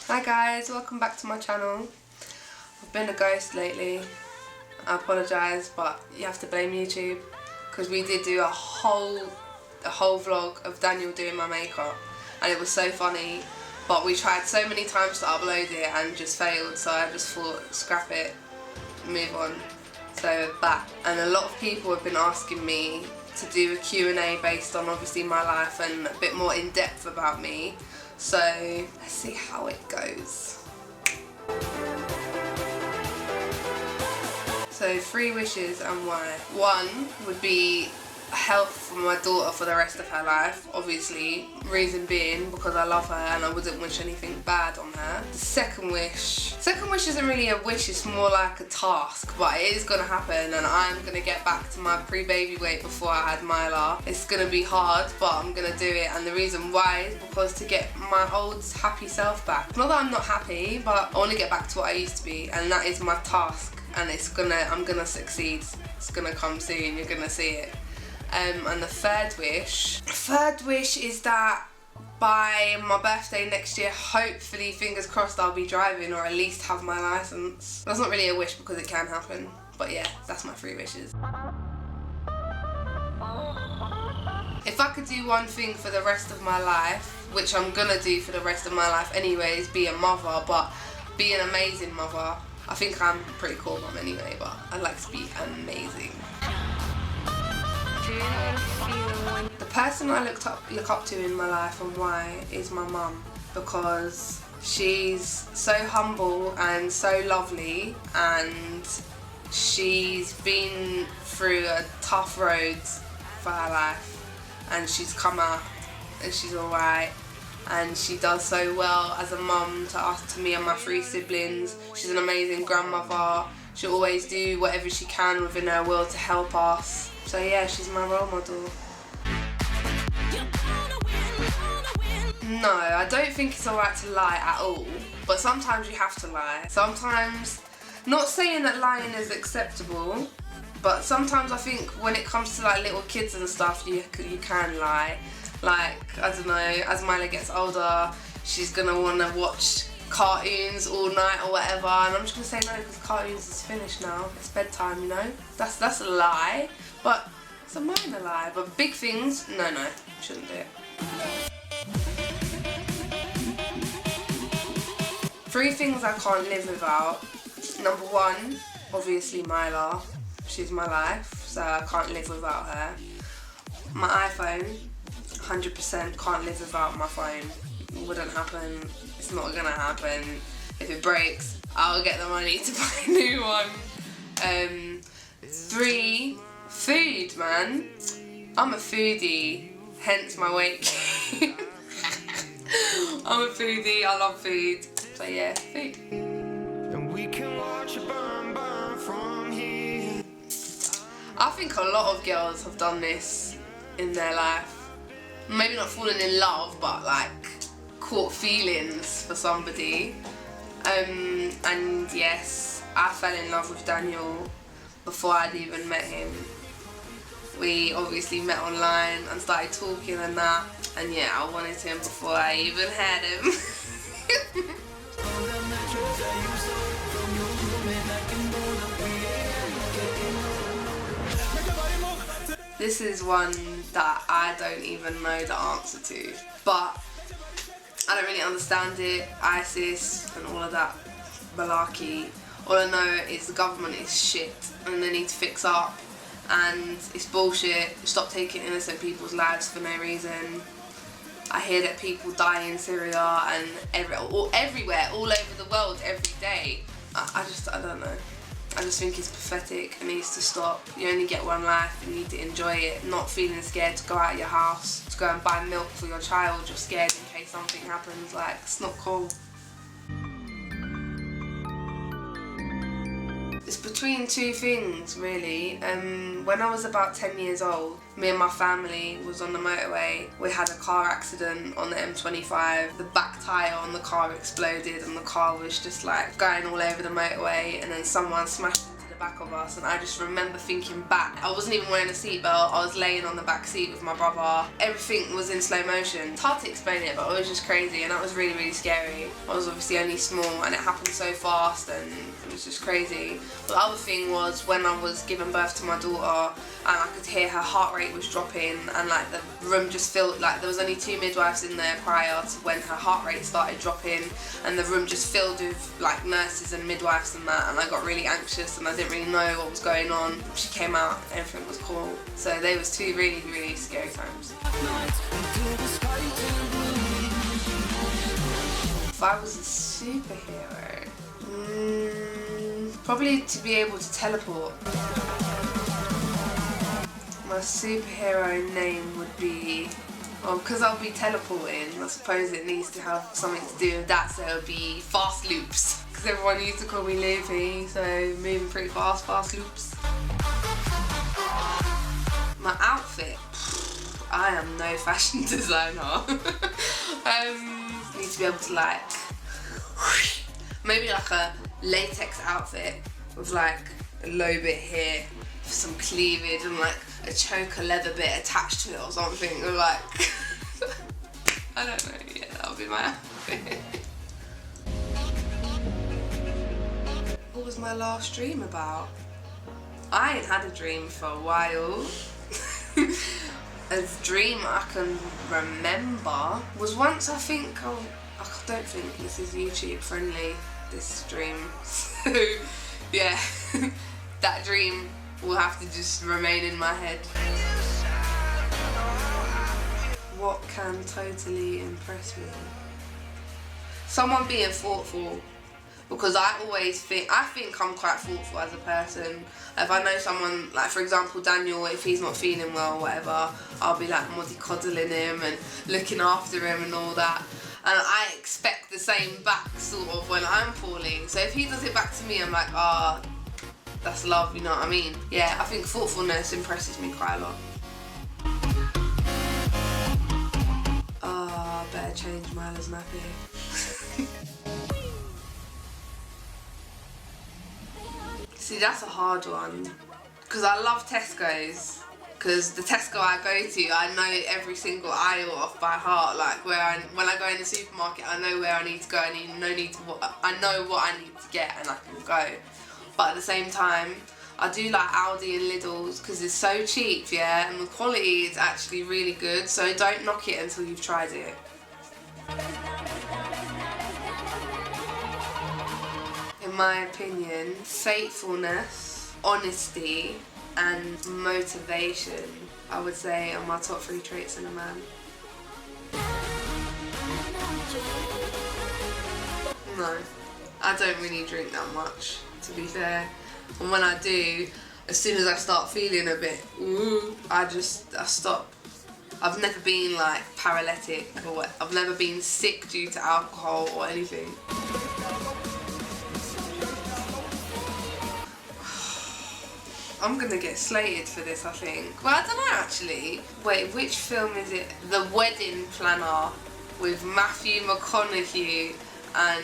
Hi guys, welcome back to my channel. I've been a ghost lately. I apologise, but you have to blame YouTube because we did do a whole vlog of Daniel doing my makeup and it was so funny, but we tried so many times to upload it and just failed, so I just thought scrap it, move on. So we're back, and a lot of people have been asking me to do a Q&A based on obviously my life and a bit more in depth about me. So let's see how it goes. So 3 wishes and why. 1 would be health for my daughter for the rest of her life, obviously, reason being because I love her and I wouldn't wish anything bad on her. The second wish isn't really a wish, it's more like a task, but it is going to happen and I'm going to get back to my pre-baby weight before I had Myla. It's going to be hard, but I'm going to do it, and the reason why is because to get my old happy self back. Not that I'm not happy, but I want to get back to what I used to be, and that is my task, and I'm gonna succeed. It's gonna come soon, you're gonna see it. And the third wish is that by my birthday next year, hopefully, fingers crossed, I'll be driving or at least have my license. That's not really a wish because it can happen, but yeah, that's my 3 wishes. If I could do one thing for the rest of my life, which I'm gonna do for the rest of my life anyways, be a mother, but be an amazing mother. I think I'm a pretty cool mum anyway, but I'd like to be amazing. The person I look up to in my life and why is my mum, because she's so humble and so lovely, and she's been through a tough road for her life and she's come out and she's alright, and she does so well as a mum to me and my 3 siblings. She's an amazing grandmother. She'll always do whatever she can within her will to help us. So yeah, she's my role model. No, I don't think it's alright to lie at all, but sometimes you have to lie. Sometimes, not saying that lying is acceptable, but sometimes I think when it comes to like little kids and stuff, you can lie. Like, I don't know, as Myla gets older, she's gonna wanna watch cartoons all night or whatever, and I'm just gonna say no because cartoons is finished now. It's bedtime, you know. That's a lie, but it's a minor lie. But big things, no, shouldn't do it. 3 things I can't live without. Number 1, obviously Myla. She's my life, so I can't live without her. My iPhone, 100% can't live without my phone. It wouldn't happen. It's not gonna happen. If it breaks, I'll get the money to buy a new one. 3, food, man. I'm a foodie, hence my weight gain. I'm a foodie, I love food. So yeah, food. And we can watch it burn from here. I think a lot of girls have done this in their life. Maybe not fallen in love, but like caught feelings for somebody. And yes, I fell in love with Daniel before I'd even met him. We obviously met online and started talking and that, and yeah, I wanted him before I even had him. This is one that I don't even know the answer to, but I don't really understand it. ISIS and all of that malarkey. All I know is the government is shit and they need to fix up, and it's bullshit. Stop taking innocent people's lives for no reason. I hear that people die in Syria and everywhere, all over the world, every day. I don't know. I just think it's pathetic. It needs to stop. You only get one life, you need to enjoy it, not feeling scared to go out of your house, to go and buy milk for your child. You're scared in case something happens. Like, it's not cool. It's between 2 things, really. When I was about 10 years old, me and my family was on the motorway. We had a car accident on the M25. The back tyre on the car exploded and the car was just like going all over the motorway, and then someone smashed into the back of us, and I just remember thinking back. I wasn't even wearing a seatbelt, I was laying on the back seat with my brother. Everything was in slow motion. It's hard to explain it, but it was just crazy, and that was really, really scary. I was obviously only small, and it happened so fast, and it was just crazy. But the other thing was when I was giving birth to my daughter, and I could hear her heart rate was dropping, and like the room just felt like there was only 2 midwives in there prior to when her heart rate started dropping, and the room just filled with like nurses and midwives and that, and I got really anxious and I didn't really know what was going on. She came out, everything was cool. So they was 2 really, really scary times. If I was a superhero, probably to be able to teleport. My superhero name would be, well, because I'll be teleporting, I suppose it needs to have something to do with that, so it'll be Fast Loops. Because everyone used to call me Loopy, so moving pretty fast, Fast Loops. My outfit, I am no fashion designer. Need to be able to like, maybe like a latex outfit with like a low bit here, some cleavage and like a choker leather bit attached to it or something, or like I don't know, yeah, that'll be my outfit. What was my last dream about? I ain't had a dream for a while. A dream I can remember was once, I think, I don't think this is YouTube friendly, this dream, so yeah, that dream will have to just remain in my head. What can totally impress me? Someone being thoughtful, because I think I'm quite thoughtful as a person. If I know someone, like for example Daniel, if he's not feeling well or whatever, I'll be like mollycoddling him and looking after him and all that. And I expect the same back sort of when I'm poorly. So if he does it back to me, I'm like, ah, that's love, you know what I mean? Yeah, I think thoughtfulness impresses me quite a lot. Ah, better change Mila's nappy. See, that's a hard one, because I love Tesco's, because the Tesco I go to, I know every single aisle off by heart. Like when I go in the supermarket, I know where I need to go. I know what I need to get, and I can go. But at the same time, I do like Aldi and Lidl's because it's so cheap, yeah, and the quality is actually really good. So don't knock it until you've tried it. In my opinion, faithfulness, honesty, and motivation, I would say, are my top 3 traits in a man. No, I don't really drink that much, to be fair. And when I do, as soon as I start feeling a bit, I stop. I've never been like paralytic, or I've never been sick due to alcohol or anything. I'm gonna get slated for this, I think. Well, I don't know actually. Wait, which film is it? The Wedding Planner with Matthew McConaughey and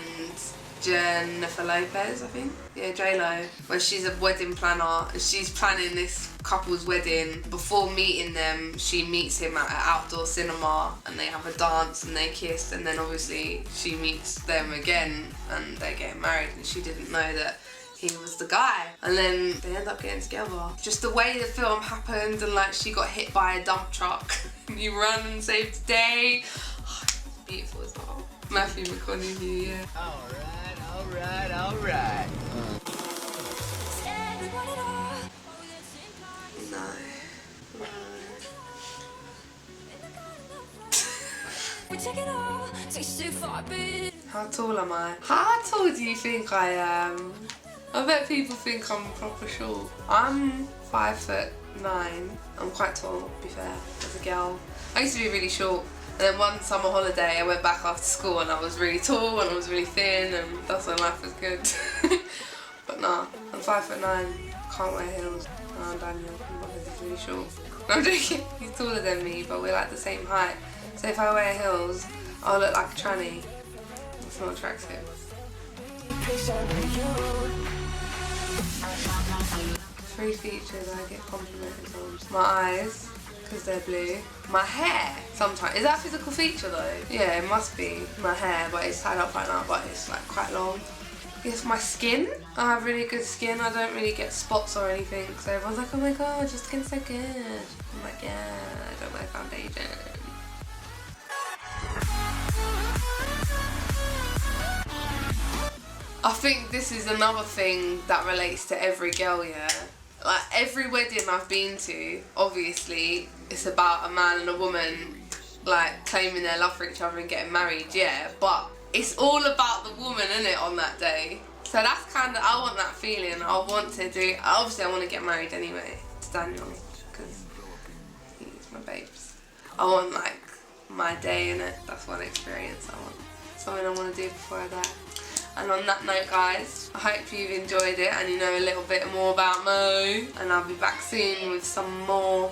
Jennifer Lopez, I think. Yeah, J-Lo. Where she's a wedding planner. She's planning this couple's wedding. Before meeting them, she meets him at an outdoor cinema and they have a dance and they kiss, and then obviously she meets them again and they get married, and she didn't know that he was the guy, and then they end up getting together. Just the way the film happened, and like she got hit by a dump truck and you run and save the day. Oh, it's beautiful as well. Matthew McConaughey, yeah. Alright. No. How tall am I? How tall do you think I am? I bet people think I'm proper short. I'm 5'9". I'm quite tall, to be fair, as a girl. I used to be really short, and then one summer holiday I went back after school and I was really tall and I was really thin, and that's when life was good. But nah, I'm 5'9". Can't wear heels. Nah, Daniel, he's really short. No, I'm joking. He's taller than me, but we're like the same height. So if I wear heels, I'll look like a tranny. It's not attractive. Three features I get complimented on. My eyes, because they're blue. My hair, sometimes. Is that a physical feature though? Yeah, it must be. My hair, but it's tied up right now, but it's like quite long. It's my skin. I have really good skin. I don't really get spots or anything. So everyone's like, oh my god, your skin's so good. I'm like, yeah, I don't wear foundation. I think this is another thing that relates to every girl, yeah. Like every wedding I've been to, obviously, it's about a man and a woman like claiming their love for each other and getting married, yeah. But it's all about the woman, innit, on that day. So that's kind of, I want that feeling. I want to do, obviously I want to get married anyway to Daniel, because he's my babes. I want like my day in it. That's one experience I want. Something I want to do before I die. And on that note, guys, I hope you've enjoyed it and you know a little bit more about Mo. And I'll be back soon with some more